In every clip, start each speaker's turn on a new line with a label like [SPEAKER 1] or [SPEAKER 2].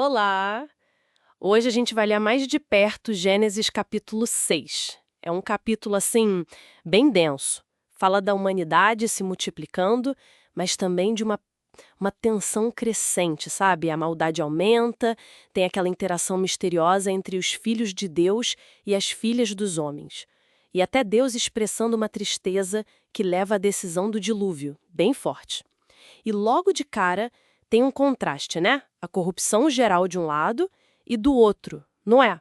[SPEAKER 1] Olá! Hoje a gente vai ler mais de perto Gênesis capítulo 6. É um capítulo, assim, bem denso. Fala da humanidade se multiplicando, mas também de uma tensão crescente, sabe? A maldade aumenta, tem aquela interação misteriosa entre os filhos de Deus e as filhas dos homens. E até Deus expressando uma tristeza que leva à decisão do dilúvio, bem forte. E logo de cara tem um contraste, né? A corrupção geral de um lado e do outro, não é?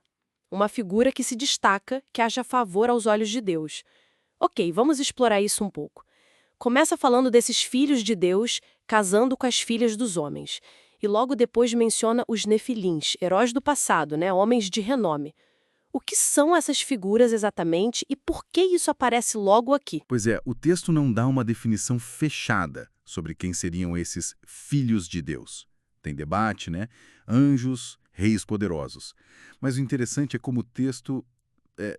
[SPEAKER 1] Uma figura que se destaca, que acha favor aos olhos de Deus. Ok, vamos explorar isso um pouco. Começa falando desses filhos de Deus casando com as filhas dos homens. E logo depois menciona os nefilins, heróis do passado, né? Homens de renome. O que são essas figuras exatamente e por que isso aparece logo aqui?
[SPEAKER 2] Pois é, o texto não dá uma definição fechada sobre quem seriam esses filhos de Deus. Tem debate, né? Anjos, reis poderosos. Mas o interessante é como o texto é,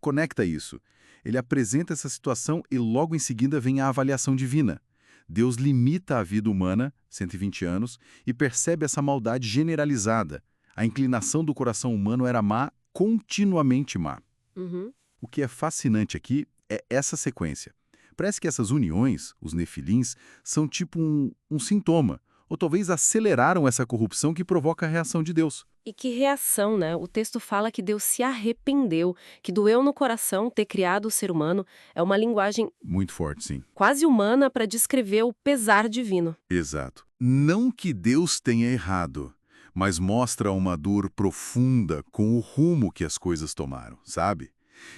[SPEAKER 2] conecta isso. Ele apresenta essa situação e logo em seguida vem a avaliação divina. Deus limita a vida humana, 120 anos, e percebe essa maldade generalizada. A inclinação do coração humano era má, continuamente má.
[SPEAKER 1] Uhum.
[SPEAKER 2] O que é fascinante aqui é essa sequência. Parece que essas uniões, os nefilins, são tipo um sintoma, ou talvez aceleraram essa corrupção que provoca a reação de Deus.
[SPEAKER 1] E que reação, né? O texto fala que Deus se arrependeu, que doeu no coração ter criado o ser humano. É uma linguagem
[SPEAKER 2] Muito forte, sim.
[SPEAKER 1] quase humana para descrever o pesar divino.
[SPEAKER 2] Exato. Não que Deus tenha errado, mas mostra uma dor profunda com o rumo que as coisas tomaram, sabe?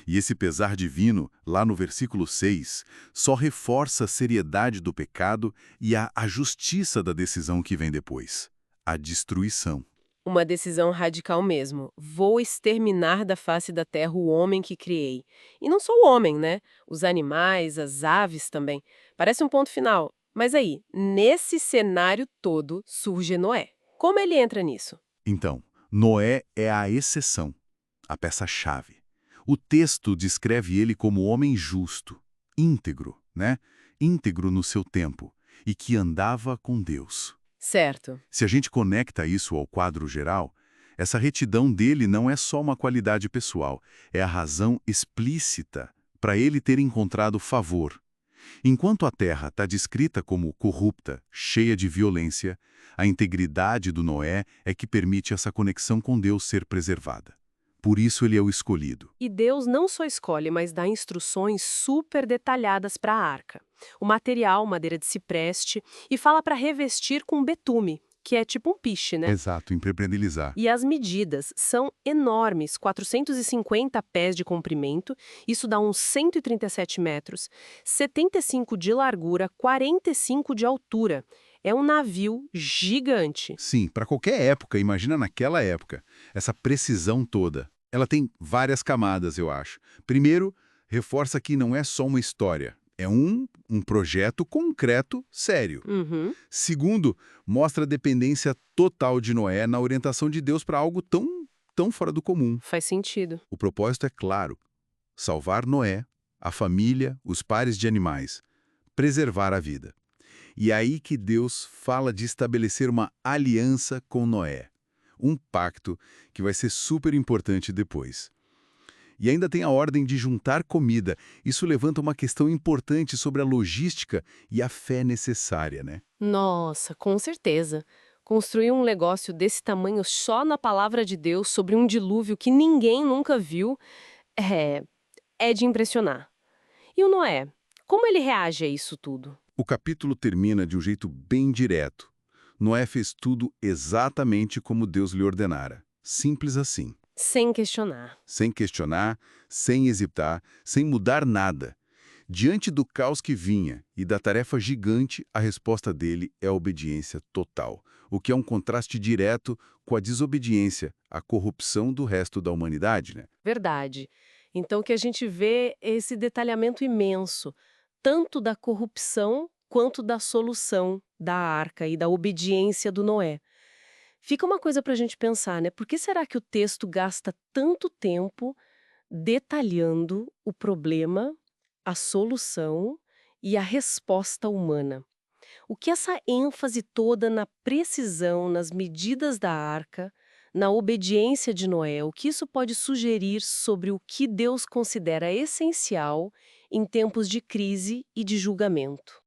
[SPEAKER 2] E esse pesar divino, lá no versículo 6, só reforça a seriedade do pecado e a justiça da decisão que vem depois. A destruição.
[SPEAKER 1] Uma decisão radical mesmo. Vou exterminar da face da terra o homem que criei. E não só o homem, né? Os animais, as aves também. Parece um ponto final. Mas aí, nesse cenário todo, surge Noé. Como ele entra nisso?
[SPEAKER 2] Então, Noé é a exceção, a peça-chave. O texto descreve ele como homem justo, íntegro, né? Íntegro no seu tempo, e que andava com Deus.
[SPEAKER 1] Certo.
[SPEAKER 2] Se a gente conecta isso ao quadro geral, essa retidão dele não é só uma qualidade pessoal, é a razão explícita para ele ter encontrado favor. Enquanto a terra está descrita como corrupta, cheia de violência, a integridade do Noé é que permite essa conexão com Deus ser preservada. Por isso ele é o escolhido.
[SPEAKER 1] E Deus não só escolhe, mas dá instruções super detalhadas para a arca. O material, madeira de cipreste, e fala para revestir com betume, que é tipo um piche, né?
[SPEAKER 2] Exato, impermeabilizar.
[SPEAKER 1] E as medidas são enormes, 450 pés de comprimento, isso dá uns 137 metros, 75 de largura, 45 de altura. É um navio gigante.
[SPEAKER 2] Sim, para qualquer época, imagina naquela época, essa precisão toda. Ela tem várias camadas, eu acho. Primeiro, reforça que não é só uma história, é um projeto concreto, sério.
[SPEAKER 1] Uhum,
[SPEAKER 2] Segundo, mostra a dependência total de Noé na orientação de Deus para algo tão fora do comum.
[SPEAKER 1] faz sentido.
[SPEAKER 2] O propósito é claro: salvar Noé, a família, os pares de animais, preservar a vida. E é aí que Deus fala de estabelecer uma aliança com Noé. Um pacto que vai ser super importante depois. E ainda tem a ordem de juntar comida. Isso levanta uma questão importante sobre a logística e a fé necessária, né?
[SPEAKER 1] Nossa, com certeza. Construir um negócio desse tamanho só na palavra de Deus sobre um dilúvio que ninguém nunca viu é, é de impressionar. E o Noé? Como ele reage a isso tudo?
[SPEAKER 2] O capítulo termina de um jeito bem direto. Noé fez tudo exatamente como Deus lhe ordenara. Simples assim.
[SPEAKER 1] Sem questionar.
[SPEAKER 2] Sem questionar, sem hesitar, sem mudar nada. Diante do caos que vinha e da tarefa gigante, a resposta dele é a obediência total, o que é um contraste direto com a desobediência, a corrupção do resto da humanidade, né?
[SPEAKER 1] Verdade. Então o que a gente vê é esse detalhamento imenso, tanto da corrupção quanto da solução da arca e da obediência do Noé. Fica uma coisa para a gente pensar, né? Por que será que o texto gasta tanto tempo detalhando o problema, a solução e a resposta humana? O que essa ênfase toda na precisão, nas medidas da arca, na obediência de Noé, o que isso pode sugerir sobre o que Deus considera essencial em tempos de crise e de julgamento?